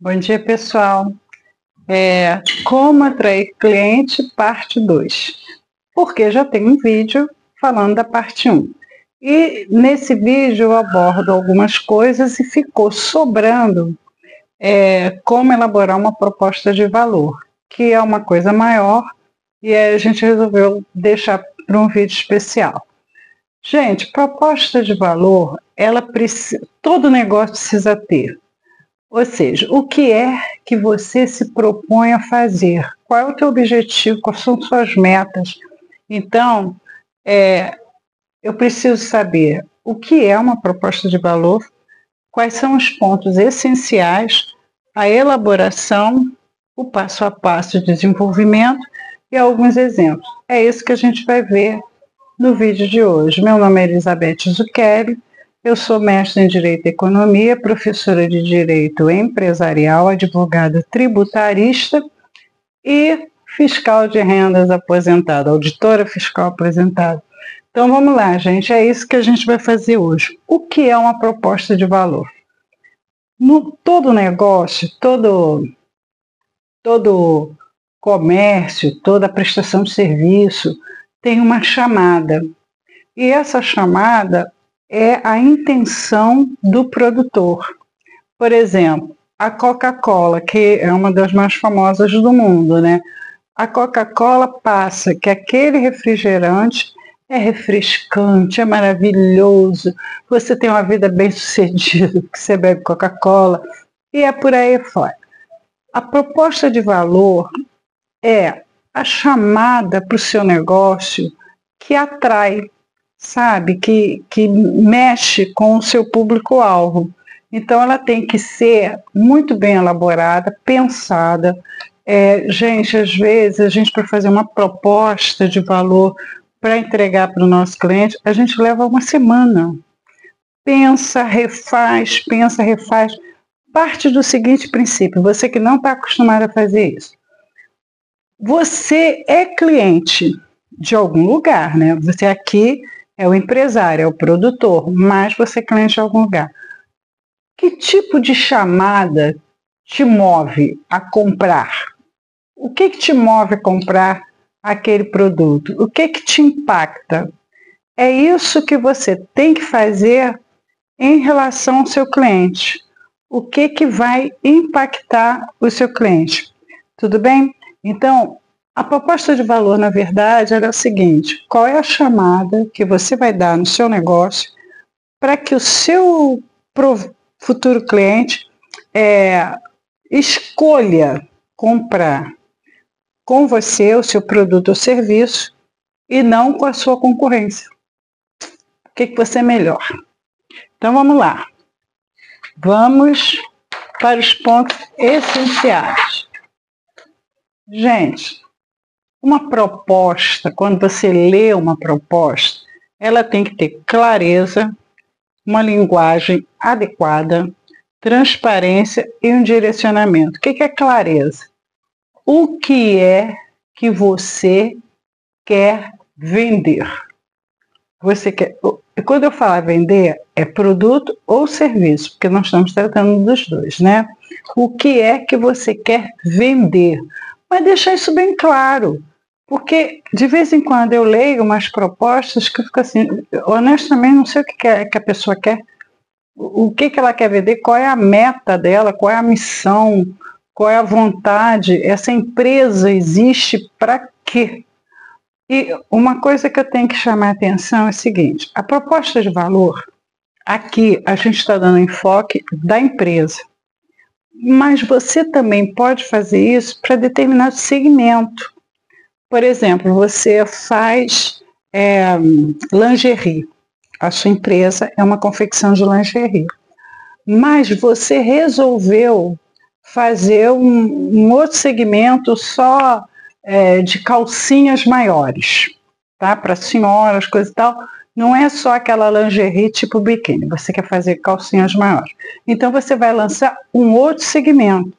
Bom dia, pessoal. Como atrair cliente, parte 2. Porque já tem um vídeo falando da parte 1. E nesse vídeo eu abordo algumas coisas e ficou sobrando como elaborar uma proposta de valor, que é uma coisa maior, e aí a gente resolveu deixar para um vídeo especial. Gente, proposta de valor, todo negócio precisa ter. Ou seja, o que é que você se propõe a fazer? Qual é o teu objetivo? Quais são suas metas? Então, eu preciso saber o que é uma proposta de valor, quais são os pontos essenciais, a elaboração, o passo a passo de desenvolvimento e alguns exemplos. É isso que a gente vai ver no vídeo de hoje. Meu nome é Elizabeth Zucchelli. Eu sou mestre em Direito e Economia, professora de Direito Empresarial, advogada tributarista e fiscal de rendas aposentada, auditora fiscal aposentada. Então vamos lá, gente, é isso que a gente vai fazer hoje. O que é uma proposta de valor? Todo negócio, todo comércio, toda prestação de serviço tem uma chamada. E essa chamada é a intenção do produtor. Por exemplo, a Coca-Cola, que é uma das mais famosas do mundo, né? A Coca-Cola passa que aquele refrigerante é refrescante, é maravilhoso, você tem uma vida bem-sucedida, porque você bebe Coca-Cola, e é por aí fora. A proposta de valor é a chamada para o seu negócio que atrai, sabe, que mexe com o seu público-alvo. Então, ela tem que ser muito bem elaborada, pensada. Gente, às vezes, a gente, para fazer uma proposta de valor para entregar para o nosso cliente, a gente leva uma semana. Pensa, refaz, parte do seguinte princípio, você que não está acostumado a fazer isso. Você é cliente de algum lugar, né? Você aqui é o empresário, é o produtor, mas você é cliente de algum lugar. Que tipo de chamada te move a comprar? O que te move a comprar aquele produto? O que te impacta? É isso que você tem que fazer em relação ao seu cliente. O que vai impactar o seu cliente? Tudo bem? Então, a proposta de valor, na verdade, é o seguinte: qual é a chamada que você vai dar no seu negócio para que o seu futuro cliente escolha comprar com você o seu produto ou serviço e não com a sua concorrência? O que você é melhor? Então, vamos lá. Vamos para os pontos essenciais. Gente, uma proposta, quando você lê uma proposta, ela tem que ter clareza, uma linguagem adequada, transparência e um direcionamento. O que é clareza? O que é que você quer vender? Quando eu falar vender, é produto ou serviço, porque nós estamos tratando dos dois, né? O que é que você quer vender? Mas deixar isso bem claro, porque de vez em quando eu leio umas propostas que eu fico assim, honestamente não sei o que a pessoa quer, o que ela quer vender, qual é a meta dela, qual é a missão, qual é a vontade, essa empresa existe para quê? E uma coisa que eu tenho que chamar a atenção é o seguinte: a proposta de valor, aqui a gente está dando enfoque da empresa, mas você também pode fazer isso para determinado segmento. Por exemplo, você faz lingerie, a sua empresa é uma confecção de lingerie, mas você resolveu fazer um outro segmento só de calcinhas maiores, tá? Para senhoras, coisa e tal. Não é só aquela lingerie tipo biquíni, você quer fazer calcinhas maiores. Então você vai lançar um outro segmento,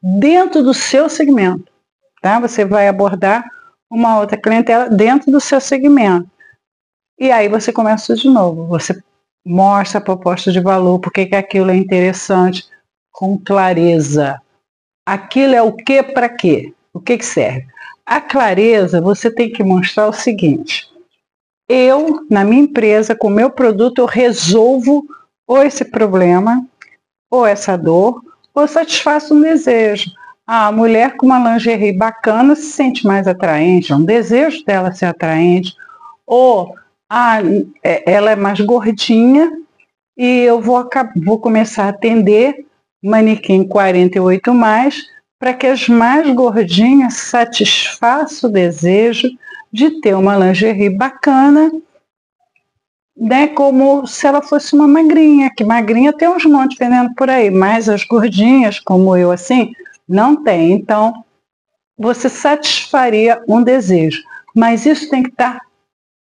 dentro do seu segmento, tá? Você vai abordar uma outra clientela dentro do seu segmento. E aí você começa de novo, você mostra a proposta de valor, por que aquilo é interessante, com clareza. Aquilo é o que para quê? O que serve? A clareza, você tem que mostrar o seguinte: eu, na minha empresa, com o meu produto, eu resolvo ou esse problema, ou essa dor, ou satisfaço um desejo. A mulher com uma lingerie bacana se sente mais atraente, é um desejo dela ser atraente. Ou ela é mais gordinha e eu vou começar a atender manequim 48 mais, para que as mais gordinhas satisfaçam o desejo de ter uma lingerie bacana, né, como se ela fosse uma magrinha, que magrinha tem uns montes vendendo por aí, mas as gordinhas, como eu assim, não tem. Então, você satisfaria um desejo, mas isso tem que estar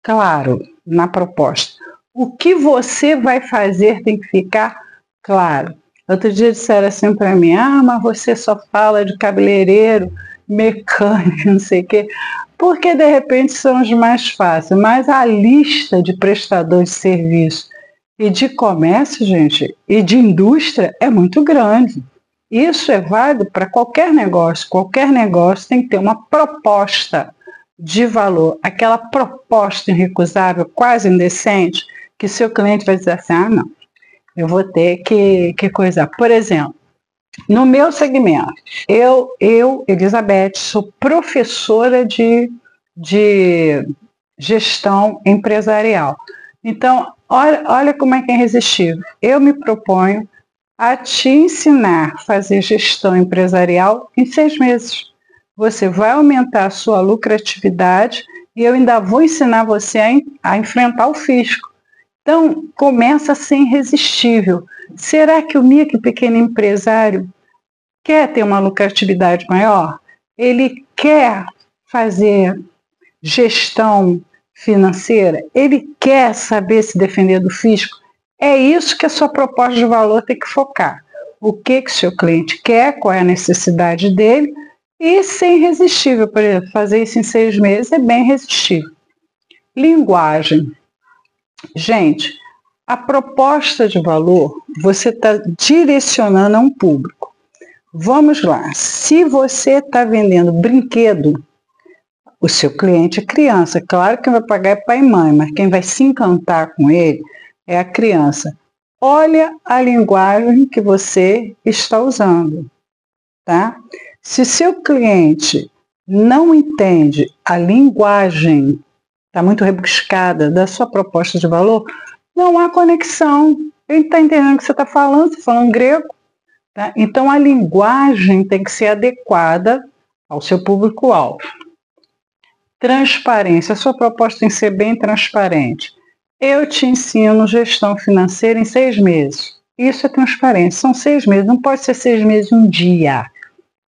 claro na proposta. O que você vai fazer tem que ficar claro. Outro dia disseram assim para mim: mas você só fala de cabeleireiro, mecânico, não sei o quê, porque de repente são os mais fáceis, mas a lista de prestadores de serviço e de comércio, gente, e de indústria é muito grande. Isso é válido para qualquer negócio tem que ter uma proposta de valor, aquela proposta irrecusável, quase indecente, que seu cliente vai dizer assim: não, eu vou ter que coisar. Por exemplo, no meu segmento, eu Elizabeth, sou professora de gestão empresarial. Então, olha como é que é irresistível. Eu me proponho a te ensinar a fazer gestão empresarial em 6 meses. Você vai aumentar a sua lucratividade e eu ainda vou ensinar você a enfrentar o fisco. Então, começa a ser irresistível. Será que o micro e pequeno empresário quer ter uma lucratividade maior? Ele quer fazer gestão financeira? Ele quer saber se defender do fisco? É isso que a sua proposta de valor tem que focar. O que o seu cliente quer, qual é a necessidade dele, e ser irresistível. Por exemplo, fazer isso em 6 meses é bem irresistível. Linguagem. Gente, a proposta de valor, você está direcionando a um público. Vamos lá, se você está vendendo brinquedo, o seu cliente é criança. Claro que quem vai pagar é pai e mãe, mas quem vai se encantar com ele é a criança. Olha a linguagem que você está usando, tá? Se seu cliente não entende a linguagem, está muito rebuscada, da sua proposta de valor, não há conexão. Ele está entendendo o que você está falando, você está falando grego. Tá? Então, a linguagem tem que ser adequada ao seu público-alvo. Transparência. A sua proposta tem que ser bem transparente. Eu te ensino gestão financeira em 6 meses. Isso é transparência. São 6 meses. Não pode ser 6 meses em um dia.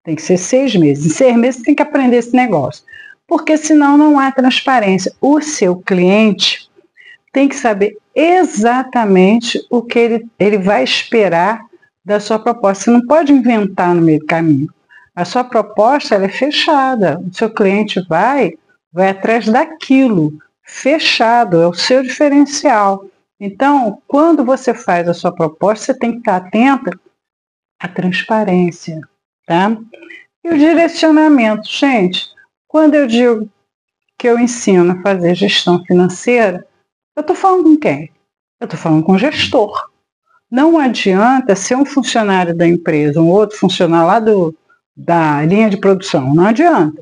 Tem que ser 6 meses. Em 6 meses você tem que aprender esse negócio. Porque senão não há transparência. O seu cliente tem que saber exatamente o que ele vai esperar da sua proposta. Você não pode inventar no meio do caminho. A sua proposta ela é fechada. O seu cliente vai atrás daquilo. Fechado, é o seu diferencial. Então, quando você faz a sua proposta, você tem que estar atenta à transparência, tá? E o direcionamento. Gente, quando eu digo que eu ensino a fazer gestão financeira, eu estou falando com quem? Eu estou falando com o gestor. Não adianta ser um funcionário da empresa, um outro funcionário lá da linha de produção. Não adianta.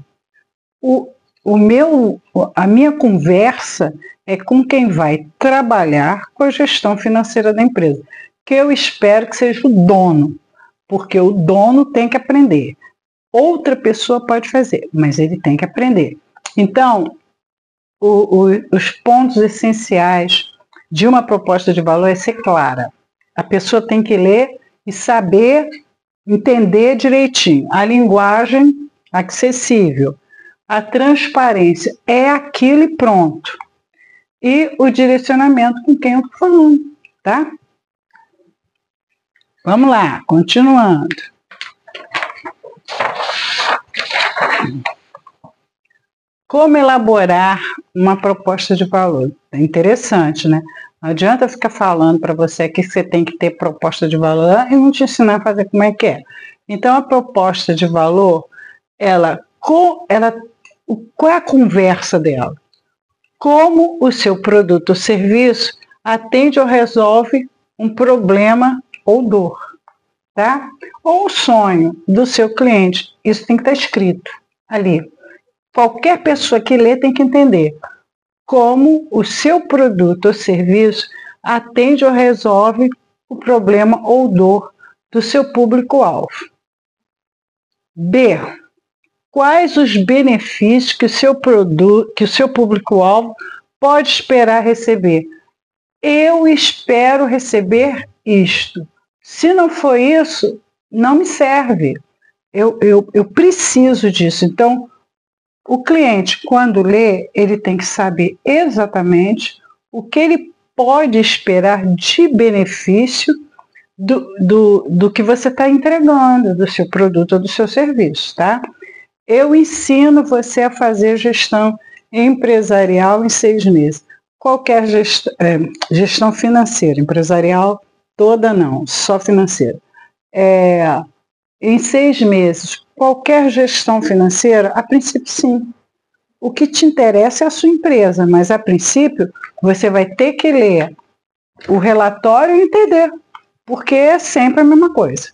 A minha conversa é com quem vai trabalhar com a gestão financeira da empresa, que eu espero que seja o dono, porque o dono tem que aprender. Outra pessoa pode fazer, mas ele tem que aprender. Então, os pontos essenciais de uma proposta de valor é ser clara. A pessoa tem que ler e saber entender direitinho. A linguagem acessível. A transparência é aquilo e pronto. E o direcionamento com quem eu estou falando, tá? Vamos lá, continuando. Como elaborar uma proposta de valor? É interessante, né? Não adianta ficar falando para você que você tem que ter proposta de valor e não te ensinar a fazer como é que é. Então, a proposta de valor, qual é a conversa dela? Como o seu produto ou serviço atende ou resolve um problema ou dor, tá? Ou o sonho do seu cliente. Isso tem que estar escrito ali. Qualquer pessoa que lê tem que entender como o seu produto ou serviço atende ou resolve o problema ou dor do seu público-alvo. B. Quais os benefícios que o seu público-alvo pode esperar receber? Eu espero receber isto. Se não for isso, não me serve. Eu preciso disso. Então, o cliente, quando lê, ele tem que saber exatamente o que ele pode esperar de benefício do que você está entregando, do seu produto ou do seu serviço, tá? Eu ensino você a fazer gestão empresarial em 6 meses. Qualquer gestão financeira, empresarial toda não, só financeira. Em 6 meses, qualquer gestão financeira, a princípio sim. O que te interessa é a sua empresa, mas a princípio você vai ter que ler o relatório e entender, porque é sempre a mesma coisa.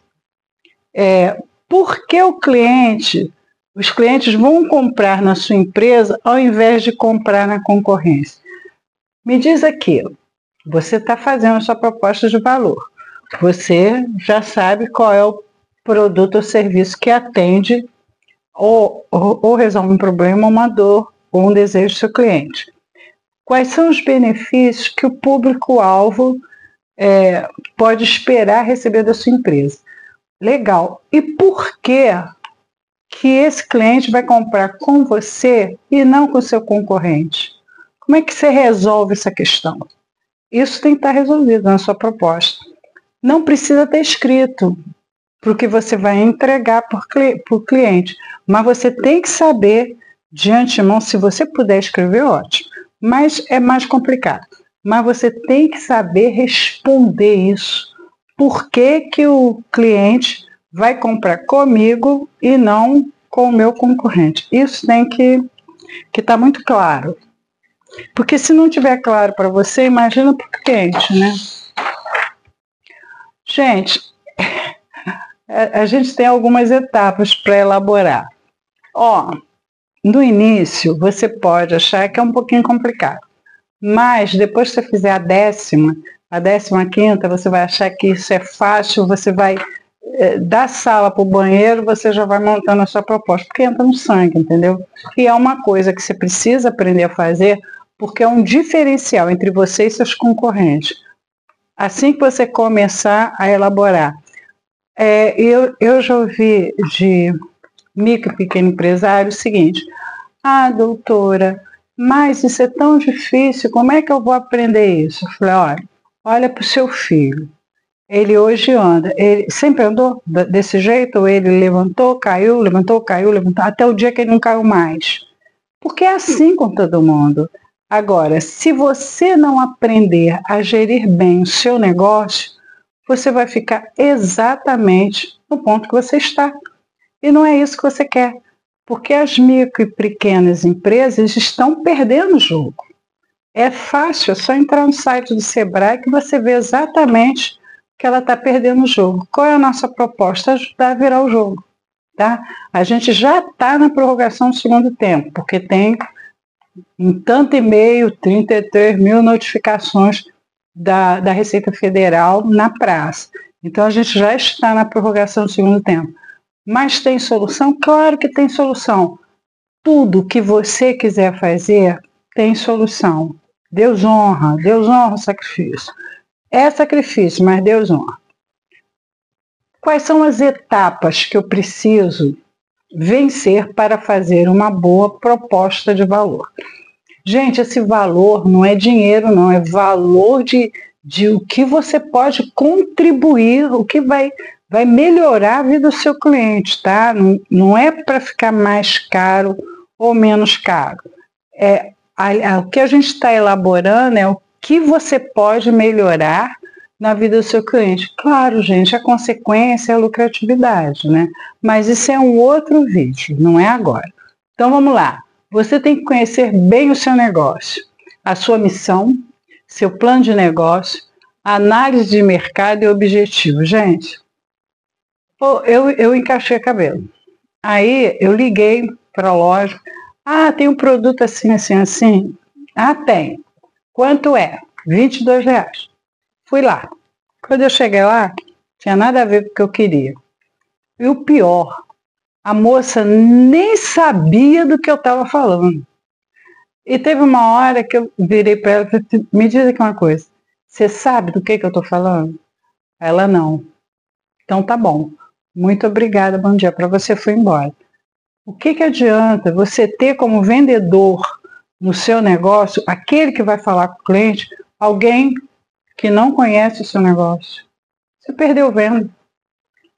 Por que os clientes vão comprar na sua empresa ao invés de comprar na concorrência? Me diz aquilo, você está fazendo a sua proposta de valor, você já sabe qual é o produto ou serviço que atende ou resolve um problema, uma dor ou um desejo do seu cliente. Quais são os benefícios que o público-alvo pode esperar receber da sua empresa? Legal. E por que esse cliente vai comprar com você e não com o seu concorrente? Como é que você resolve essa questão? Isso tem que estar resolvido na sua proposta. Não precisa ter escrito para o que você vai entregar para o cliente, mas você tem que saber de antemão, se você puder escrever, ótimo, mas é mais complicado. Mas você tem que saber responder isso. Por que o cliente vai comprar comigo e não com o meu concorrente? Isso tem que estar muito claro. Porque se não tiver claro para você, imagina para o cliente, né? Gente, a gente tem algumas etapas para elaborar. No início, você pode achar que é um pouquinho complicado. Mas depois que você fizer a 15ª, você vai achar que isso é fácil, você vai da sala para o banheiro, você já vai montando a sua proposta, porque entra no sangue, entendeu? E é uma coisa que você precisa aprender a fazer, porque é um diferencial entre você e seus concorrentes. Assim que você começar a elaborar. Eu já ouvi de micro e pequeno empresário o seguinte: doutora, mas isso é tão difícil, como é que eu vou aprender isso? Eu falei, olha para o seu filho. Ele hoje anda, ele sempre andou desse jeito, ou ele levantou, caiu, até o dia que ele não caiu mais. Porque é assim com todo mundo. Agora, se você não aprender a gerir bem o seu negócio, você vai ficar exatamente no ponto que você está. E não é isso que você quer. Porque as micro e pequenas empresas estão perdendo o jogo. É fácil, é só entrar no site do Sebrae que você vê exatamente que ela está perdendo o jogo. Qual é a nossa proposta? Ajudar a virar o jogo. Tá? A gente já está na prorrogação do segundo tempo, porque tem em tanto e-mail, 33 mil notificações da Receita Federal na praça. Então a gente já está na prorrogação do segundo tempo. Mas tem solução? Claro que tem solução. Tudo que você quiser fazer tem solução. Deus honra o sacrifício. É sacrifício, mas Deus honra. Quais são as etapas que eu preciso vencer para fazer uma boa proposta de valor? Gente, esse valor não é dinheiro, não. É valor de o que você pode contribuir, o que vai melhorar a vida do seu cliente, tá? Não é para ficar mais caro ou menos caro. O que a gente está elaborando é que você pode melhorar na vida do seu cliente. Claro, gente, a consequência é a lucratividade, né? Mas isso é um outro vídeo, não é agora. Então vamos lá. Você tem que conhecer bem o seu negócio, a sua missão, seu plano de negócio, análise de mercado e objetivo. Gente, eu encaixei cabelo. Aí eu liguei para a loja. Ah, tem um produto assim, assim, assim. Ah, tem. Quanto é? R$ 22. Fui lá. Quando eu cheguei lá, tinha nada a ver com o que eu queria. E o pior, a moça nem sabia do que eu estava falando. E teve uma hora que eu virei para ela e falei, me diz aqui uma coisa, você sabe do que eu estou falando? Ela, não. Então tá bom. Muito obrigada, bom dia para você, fui embora. O que adianta você ter como vendedor no seu negócio, aquele que vai falar com o cliente, alguém que não conhece o seu negócio? Você perdeu venda.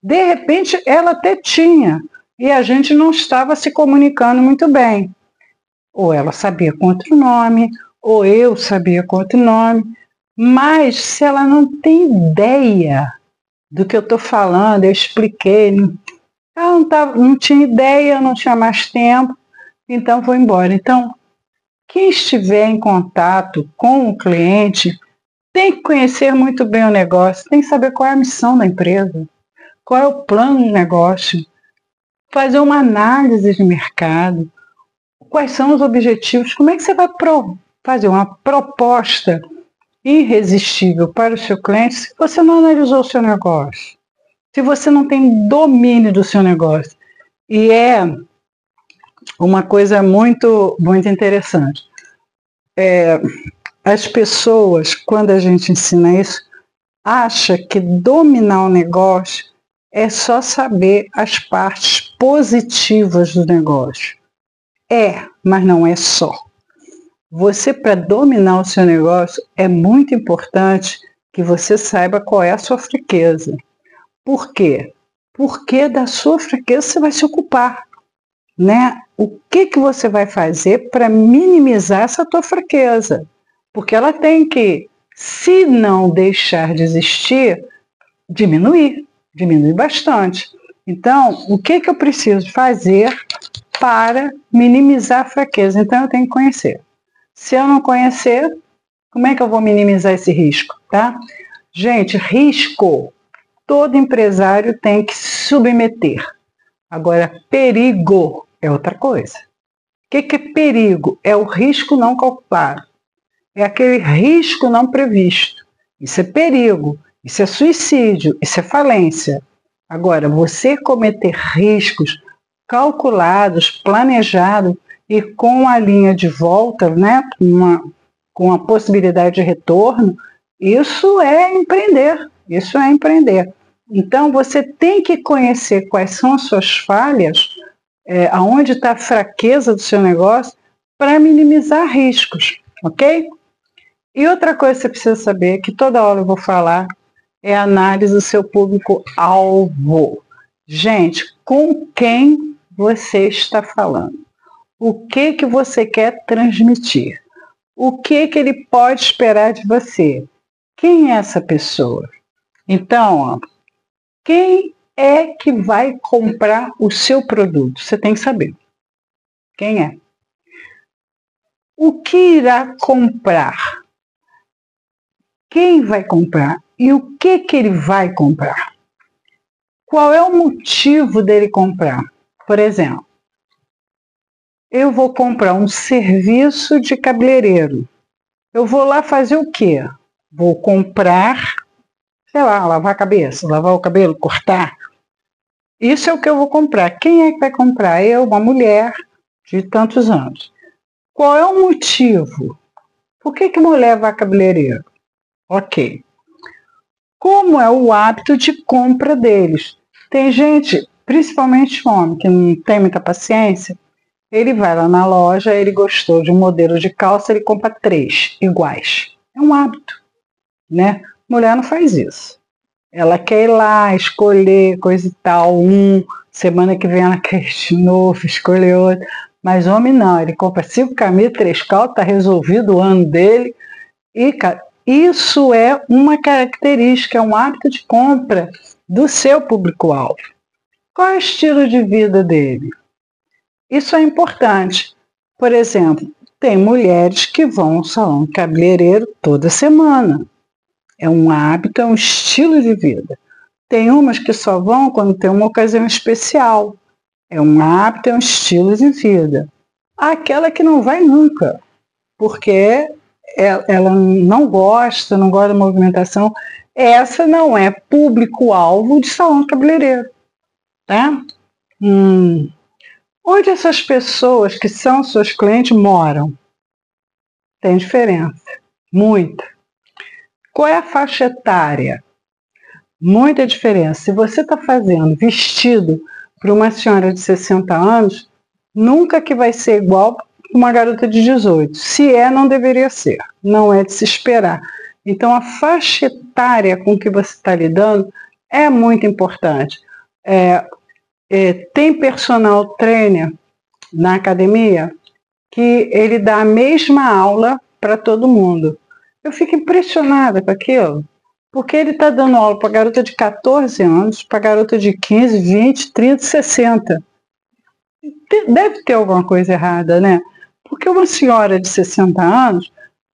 De repente, ela até tinha, e a gente não estava se comunicando muito bem. Ou ela sabia com outro nome, ou eu sabia com outro nome, mas se ela não tem ideia do que eu estou falando, eu expliquei, ela não tinha ideia, não tinha mais tempo, então foi embora. Então, quem estiver em contato com o cliente tem que conhecer muito bem o negócio, tem que saber qual é a missão da empresa, qual é o plano de negócio, fazer uma análise de mercado, quais são os objetivos, como é que você vai fazer uma proposta irresistível para o seu cliente se você não analisou o seu negócio, se você não tem domínio do seu negócio. E é uma coisa muito, muito interessante. As pessoas, quando a gente ensina isso, acham que dominar o negócio é só saber as partes positivas do negócio. Mas não é só. Você, para dominar o seu negócio, é muito importante que você saiba qual é a sua fraqueza. Por quê? Porque da sua fraqueza você vai se ocupar, né? O que você vai fazer para minimizar essa tua fraqueza? Porque ela tem que, se não deixar de existir, diminuir bastante. Então, o que eu preciso fazer para minimizar a fraqueza? Então, eu tenho que conhecer. Se eu não conhecer, como é que eu vou minimizar esse risco, tá? Gente, risco, todo empresário tem que submeter. Agora, perigo é outra coisa. O que é perigo? É o risco não calculado. É aquele risco não previsto. Isso é perigo, isso é suicídio, isso é falência. Agora, você cometer riscos calculados, planejados e com a linha de volta, né, com a possibilidade de retorno, isso é empreender. Isso é empreender. Então, você tem que conhecer quais são as suas falhas, aonde está a fraqueza do seu negócio, para minimizar riscos, ok? E outra coisa que você precisa saber, que toda hora eu vou falar, é a análise do seu público-alvo. Gente, com quem você está falando? O que você quer transmitir? O que ele pode esperar de você? Quem é essa pessoa? Então, quem é que vai comprar o seu produto? Você tem que saber. Quem é? O que irá comprar? Quem vai comprar? E o que ele vai comprar? Qual é o motivo dele comprar? Por exemplo, eu vou comprar um serviço de cabeleireiro. Eu vou lá fazer o quê? Vou comprar, sei lá, lavar a cabeça, lavar o cabelo, cortar. Isso é o que eu vou comprar. Quem é que vai comprar? Eu, uma mulher de tantos anos. Qual é o motivo? Por que mulher vai a cabeleireiro? Ok. Como é o hábito de compra deles? Tem gente, principalmente homem, que não tem muita paciência, ele vai lá na loja, ele gostou de um modelo de calça, ele compra 3 iguais. É um hábito, né? Mulher não faz isso. Ela quer ir lá, escolher coisa e tal, semana que vem ela quer de novo, escolher outro. Mas homem não, ele compra 5 camisas, 3 calças, tá resolvido o ano dele E isso é uma característica, é um hábito de compra do seu público-alvo. Qual é o estilo de vida dele? Isso é importante. Por exemplo, tem mulheres que vão ao salão cabeleireiro toda semana. É um hábito, é um estilo de vida. Tem umas que só vão quando tem uma ocasião especial. É um hábito, é um estilo de vida. Há aquela que não vai nunca, porque ela não gosta da movimentação. Essa não é público-alvo de salão cabeleireiro. Tá? Onde essas pessoas que são seus clientes moram? Tem diferença, muita. Qual é a faixa etária? Muita diferença. Se você está fazendo vestido para uma senhora de 60 anos, nunca que vai ser igual uma garota de 18. Se é, não deveria ser. Não é de se esperar. Então, a faixa etária com que você está lidando é muito importante. Tem personal trainer na academia que ele dá a mesma aula para todo mundo. Eu fico impressionada com aquilo, porque ele está dando aula para garota de 14 anos, para garota de 15, 20, 30, 60. Deve ter alguma coisa errada, né? Porque uma senhora de 60 anos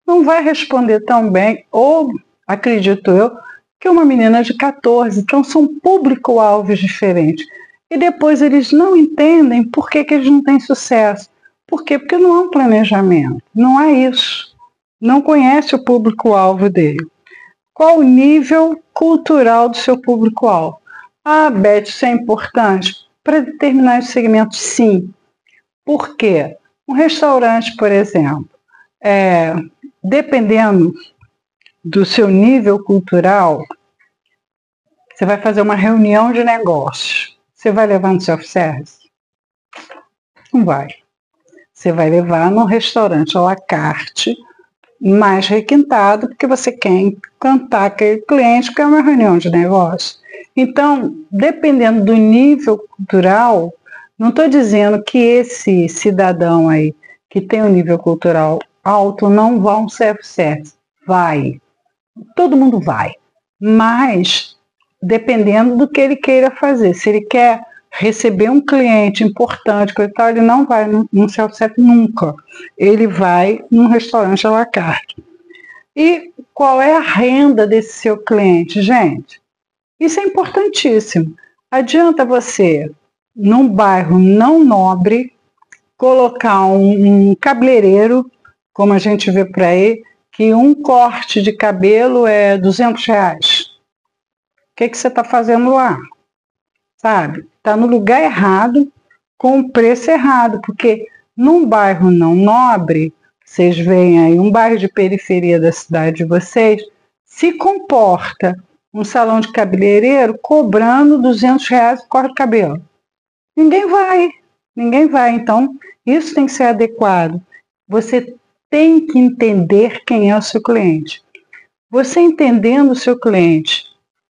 não vai responder tão bem, ou, acredito eu, que uma menina de 14. Então, são público-alvos diferentes. E depois eles não entendem por que eles não têm sucesso. Por quê? Porque não há um planejamento, não há isso. Não conhece o público-alvo dele. Qual o nível cultural do seu público-alvo? Ah, Beth, isso é importante. Para determinar os segmentos, sim. Por quê? Um restaurante, por exemplo, dependendo do seu nível cultural, você vai fazer uma reunião de negócios. Você vai levar no self-service? Não vai. Você vai levar num restaurante à la carte, mais requintado, porque você quer encantar aquele cliente, que é uma reunião de negócio. Então, dependendo do nível cultural, não estou dizendo que esse cidadão aí, que tem um nível cultural alto, não vá um self-service. Vai. Todo mundo vai. Mas, dependendo do que ele queira fazer. Se ele quer receber um cliente importante, coisa e tal, ele não vai num self-service nunca. Ele vai num restaurante à la carte. E qual é a renda desse seu cliente? Gente, isso é importantíssimo. Adianta você, num bairro não nobre, colocar um cabeleireiro, como a gente vê por aí, que um corte de cabelo é R$200. O que você está fazendo lá? Sabe? Está no lugar errado, com o preço errado, porque num bairro não nobre, vocês veem aí, um bairro de periferia da cidade de vocês, se comporta um salão de cabeleireiro cobrando R$200 por corte de cabelo. Ninguém vai. Então, isso tem que ser adequado. Você tem que entender quem é o seu cliente. Você entendendo o seu cliente,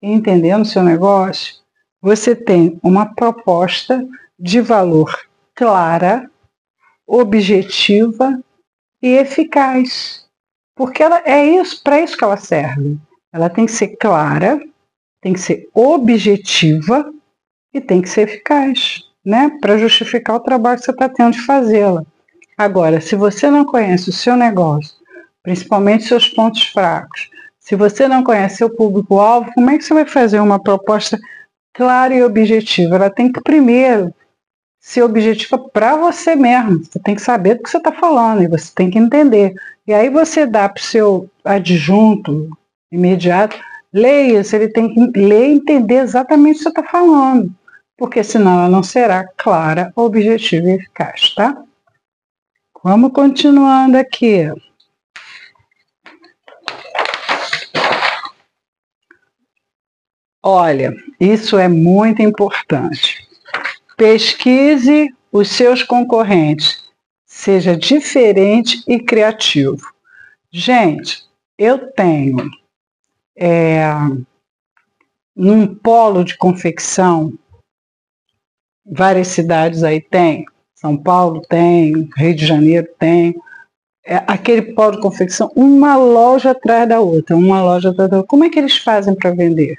entendendo o seu negócio, você tem uma proposta de valor clara, objetiva e eficaz. Porque ela para isso que ela serve. Ela tem que ser clara, tem que ser objetiva e tem que ser eficaz, né? Para justificar o trabalho que você está tendo de fazê-la. Agora, se você não conhece o seu negócio, principalmente seus pontos fracos, se você não conhece seu público-alvo, como é que você vai fazer uma proposta clara e objetiva? Ela tem que primeiro ser objetiva para você mesmo. Você tem que saber do que você está falando e você tem que entender. E aí você dá para o seu adjunto imediato, leia, se ele tem que ler e entender exatamente o que você está falando, porque senão ela não será clara, objetiva e eficaz, tá? Vamos continuando aqui. Olha, isso é muito importante. Pesquise os seus concorrentes. Seja diferente e criativo. Gente, eu tenho num polo de confecção, várias cidades aí tem. São Paulo tem, Rio de Janeiro tem. aquele polo de confecção, uma loja atrás da outra, uma loja atrás da outra. Como é que eles fazem para vender?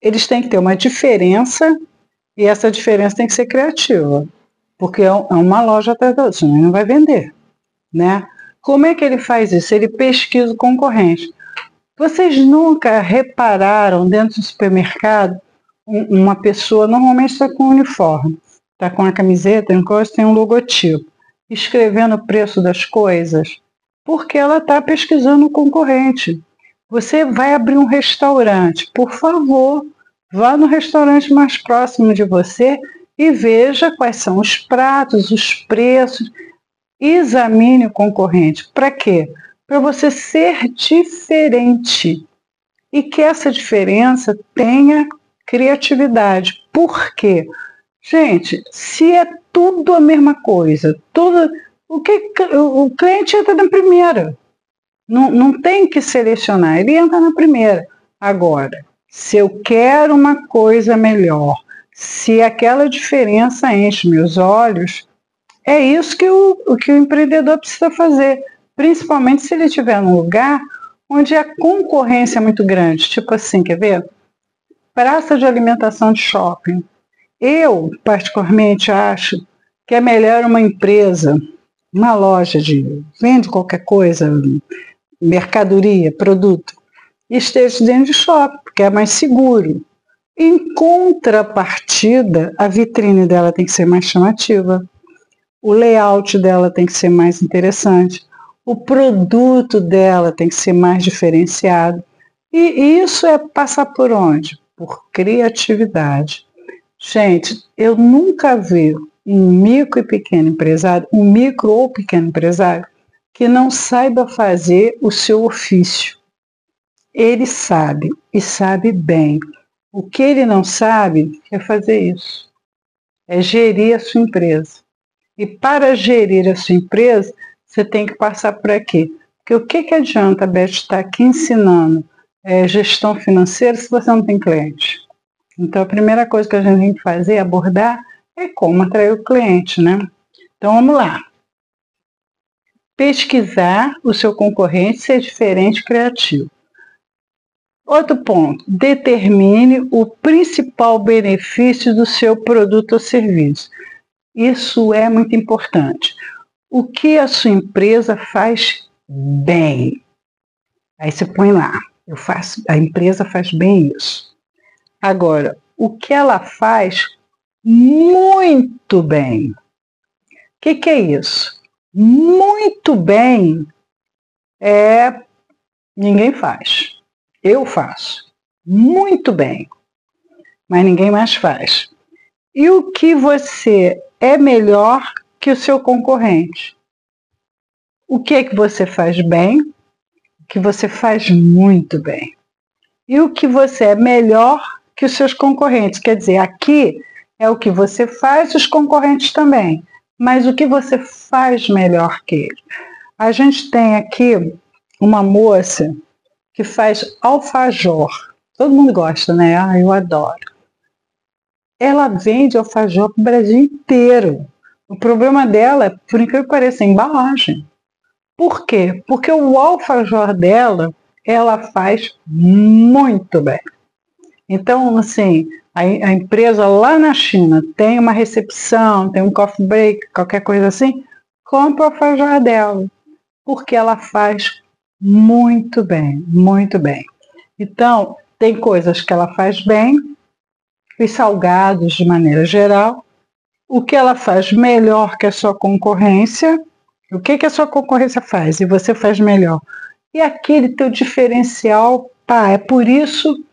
Eles têm que ter uma diferença e essa diferença tem que ser criativa, porque é uma loja atrás da outra, senão ele não vai vender, né? Como é que ele faz isso? Ele pesquisa o concorrente. Vocês nunca repararam dentro do supermercado uma pessoa, normalmente está com um uniforme, está com a camiseta, tem um logotipo, escrevendo o preço das coisas, porque ela está pesquisando o concorrente. Você vai abrir um restaurante, por favor, vá no restaurante mais próximo de você e veja quais são os pratos, os preços, examine o concorrente. Para quê? Para você ser diferente e que essa diferença tenha criatividade. Por quê? Gente, se é tudo a mesma coisa, o cliente entra na primeira. Não tem que selecionar, ele entra na primeira. Agora, se eu quero uma coisa melhor, se aquela diferença enche meus olhos, é isso que o empreendedor precisa fazer, principalmente se ele estiver num lugar onde a concorrência é muito grande, tipo assim, quer ver? Praça de alimentação de shopping. Eu, particularmente, acho que é melhor uma empresa, uma loja de vende qualquer coisa, mercadoria, produto, esteja dentro de shopping, porque é mais seguro. Em contrapartida, a vitrine dela tem que ser mais chamativa, o layout dela tem que ser mais interessante, o produto dela tem que ser mais diferenciado. E isso é passar por onde? Por criatividade. Gente, eu nunca vi um micro e pequeno empresário, um micro ou pequeno empresário, que não saiba fazer o seu ofício. Ele sabe, e sabe bem. O que ele não sabe é fazer isso. É gerir a sua empresa. E para gerir a sua empresa, você tem que passar por aqui. Porque o que adianta a Beth estar aqui ensinando gestão financeira se você não tem cliente? Então, a primeira coisa que a gente tem que fazer, abordar, é como atrair o cliente, né? Então, vamos lá. Pesquisar o seu concorrente, ser diferente e criativo. Outro ponto, determine o principal benefício do seu produto ou serviço. Isso é muito importante. O que a sua empresa faz bem? Aí você põe lá, a empresa faz bem isso. Agora, o que ela faz muito bem? O que é isso? Muito bem ninguém faz. Eu faço. Muito bem. Mas ninguém mais faz. E o que você é melhor que o seu concorrente? O que é que você faz bem? O que você faz muito bem. E o que você é melhor que os seus concorrentes? Quer dizer, aqui é o que você faz, os concorrentes também. Mas o que você faz melhor que ele? A gente tem aqui uma moça que faz alfajor. Todo mundo gosta, né? Ah, eu adoro. Ela vende alfajor para o Brasil inteiro. O problema dela é, por incrível que pareça, a embalagem. Por quê? Porque o alfajor dela, ela faz muito bem. Então, assim, a empresa lá na China tem uma recepção, tem um coffee break, qualquer coisa assim, compra o alfajor dela, porque ela faz muito bem, muito bem. Então, tem coisas que ela faz bem, os salgados de maneira geral, o que ela faz melhor que a sua concorrência, o que a sua concorrência faz e você faz melhor. E aquele teu diferencial, pá, é por isso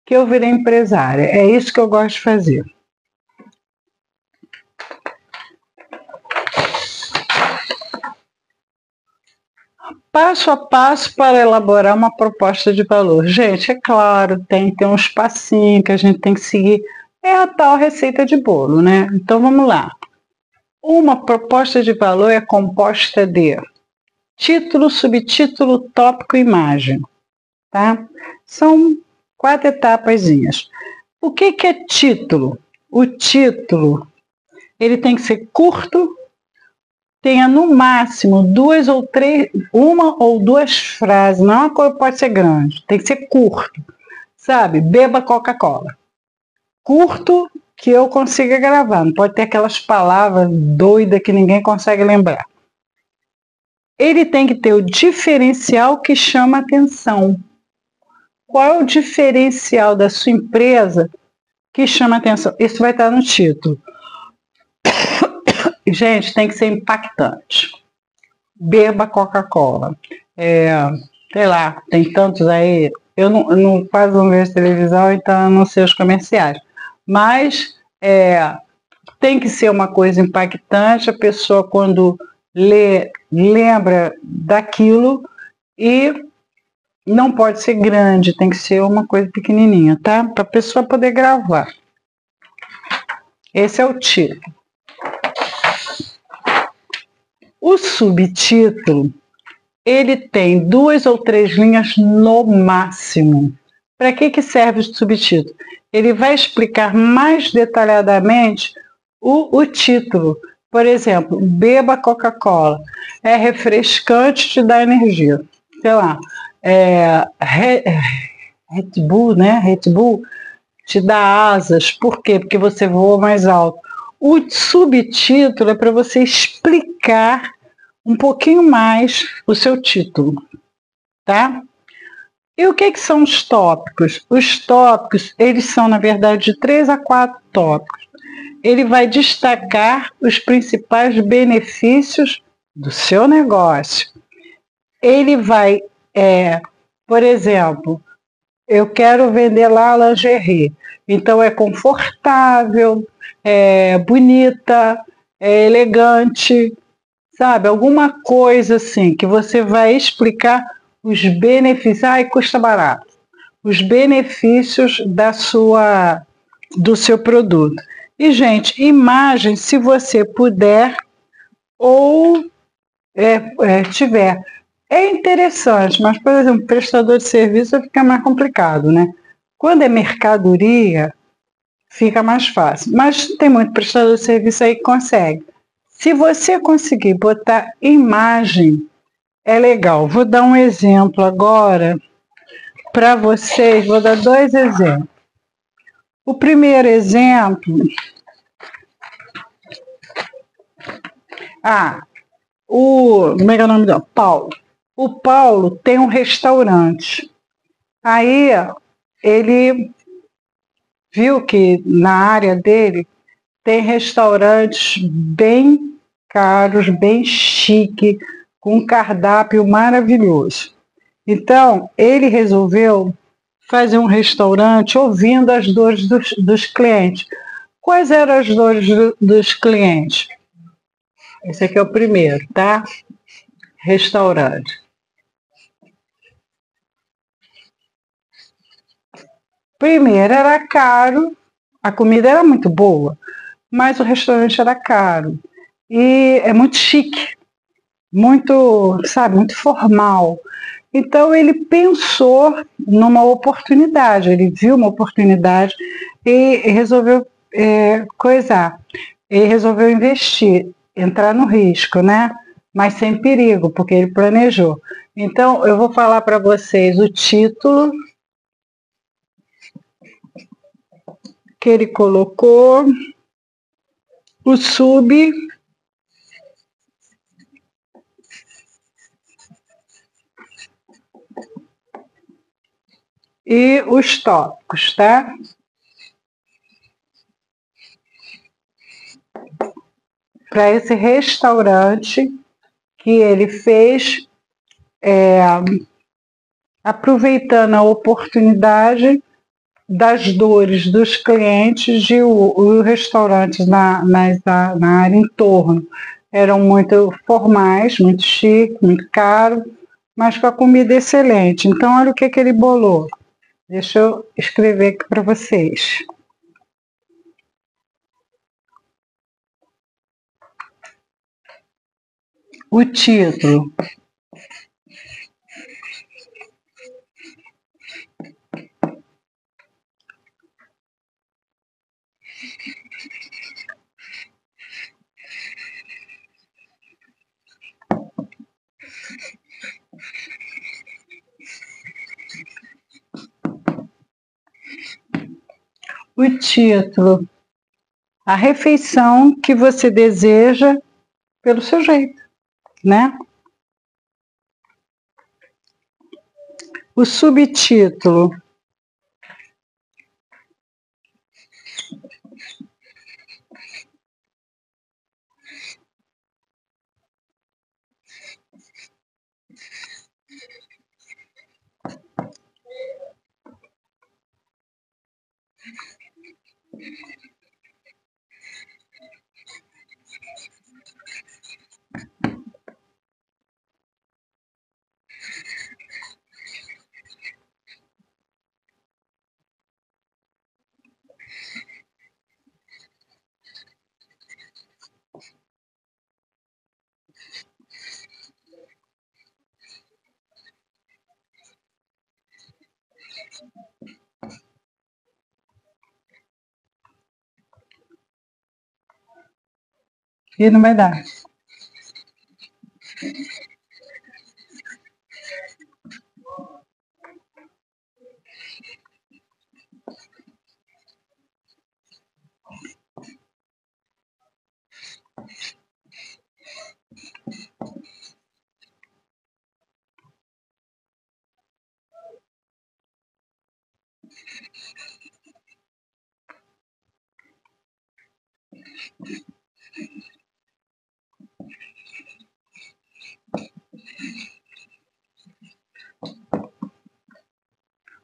que eu virei empresária, é isso que eu gosto de fazer. Passo a passo para elaborar uma proposta de valor. Gente, é claro, tem que ter uns passinhos que a gente tem que seguir. É a tal receita de bolo, né? Então vamos lá. Uma proposta de valor é composta de título, subtítulo, tópico e imagem. Tá? São 4 etapazinhas. O que é título? O título ele tem que ser curto, tenha no máximo duas ou três, uma ou duas frases, não é uma coisa que pode ser grande, tem que ser curto, sabe? Beba Coca-Cola. Curto que eu consiga gravar, não pode ter aquelas palavras doidas que ninguém consegue lembrar. Ele tem que ter o diferencial que chama atenção. Qual é o diferencial da sua empresa que chama atenção? Isso vai estar no título. Gente, tem que ser impactante. Beba Coca-Cola. Sei lá, tem tantos aí. Eu não quase não vejo televisão, então eu não sei os comerciais. Mas tem que ser uma coisa impactante. A pessoa, quando lê, lembra daquilo e não pode ser grande, tem que ser uma coisa pequenininha, tá? Para a pessoa poder gravar. Esse é o título. O subtítulo, ele tem 2 ou 3 linhas no máximo. Para que serve o subtítulo? Ele vai explicar mais detalhadamente o título. Por exemplo, beba Coca-Cola. É refrescante, te dá energia. Sei lá, Red Bull, né? Red Bull te dá asas. Por quê? Porque você voa mais alto. O subtítulo é para você explicar um pouquinho mais o seu título, tá? E o que são os tópicos? Os tópicos, eles são, na verdade, de 3 a 4 tópicos. Ele vai destacar os principais benefícios do seu negócio. Ele vai, por exemplo, eu quero vender lá lingerie. Então, é confortável, é bonita, é elegante, sabe? Alguma coisa assim que você vai explicar os benefícios. E custa barato. Os benefícios do seu produto. E, gente, imagem, se você puder ou tiver. É interessante, mas, por exemplo, prestador de serviço fica mais complicado, né? Quando é mercadoria, fica mais fácil. Mas tem muito prestador de serviço aí que consegue. Se você conseguir botar imagem, é legal. Vou dar um exemplo agora para vocês. Vou dar 2 exemplos. O primeiro exemplo... como é que é o nome dele? Paulo. O Paulo tem um restaurante. Aí ele viu que na área dele tem restaurantes bem caros, bem chique, com um cardápio maravilhoso. Então, ele resolveu fazer um restaurante ouvindo as dores dos clientes. Quais eram as dores dos clientes? Esse aqui é o primeiro, tá? Restaurante. Primeiro, era caro, a comida era muito boa, mas o restaurante era caro. E é muito chique, muito, sabe, muito formal. Então ele pensou numa oportunidade, ele viu uma oportunidade e resolveu coisar. Ele resolveu investir, entrar no risco, né? Mas sem perigo, porque ele planejou. Então eu vou falar para vocês o título que ele colocou, o sub e os tópicos, tá? Para esse restaurante que ele fez, aproveitando a oportunidade das dores dos clientes de os restaurantes na área em torno eram muito formais, muito chique, muito caro, mas com a comida excelente. Então, olha o que ele bolou. Deixa eu escrever aqui para vocês. O título: o título, a refeição que você deseja pelo seu jeito, né? O subtítulo, e não vai dar.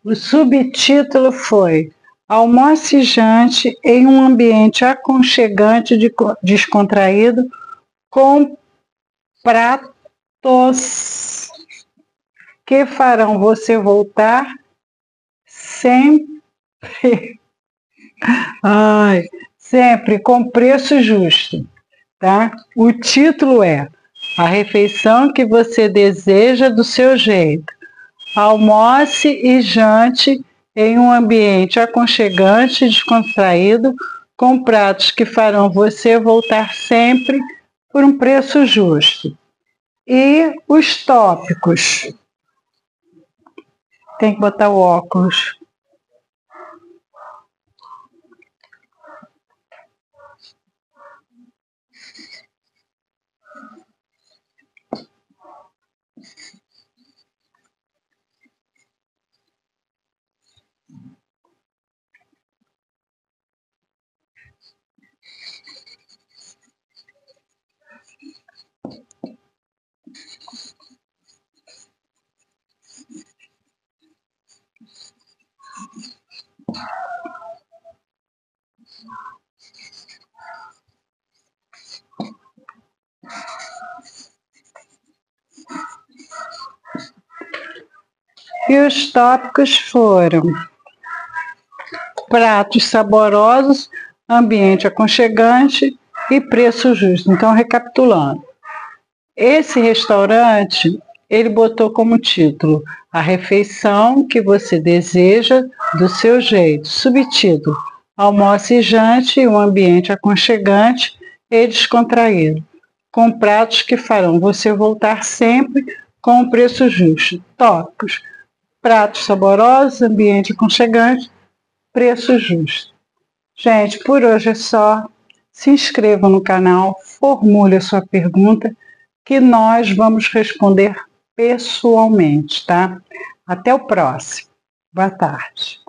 O subtítulo foi Almoce e jante em um ambiente aconchegante e descontraído com pratos que farão você voltar sempre, sempre com preço justo, tá? O título é A refeição que você deseja do seu jeito. Almoce e jante em um ambiente aconchegante e descontraído, com pratos que farão você voltar sempre por um preço justo. E os tópicos. Tem que botar o óculos. E os tópicos foram pratos saborosos, ambiente aconchegante e preço justo. Então, recapitulando. Esse restaurante, ele botou como título A refeição que você deseja do seu jeito. Subtítulo, almoce e jante em um ambiente aconchegante e descontraído, com pratos que farão você voltar sempre com o preço justo. Tópicos, pratos saborosos, ambiente aconchegante, preço justo. Gente, por hoje é só. Se inscreva no canal, formule a sua pergunta, que nós vamos responder pessoalmente, tá? Até o próximo. Boa tarde.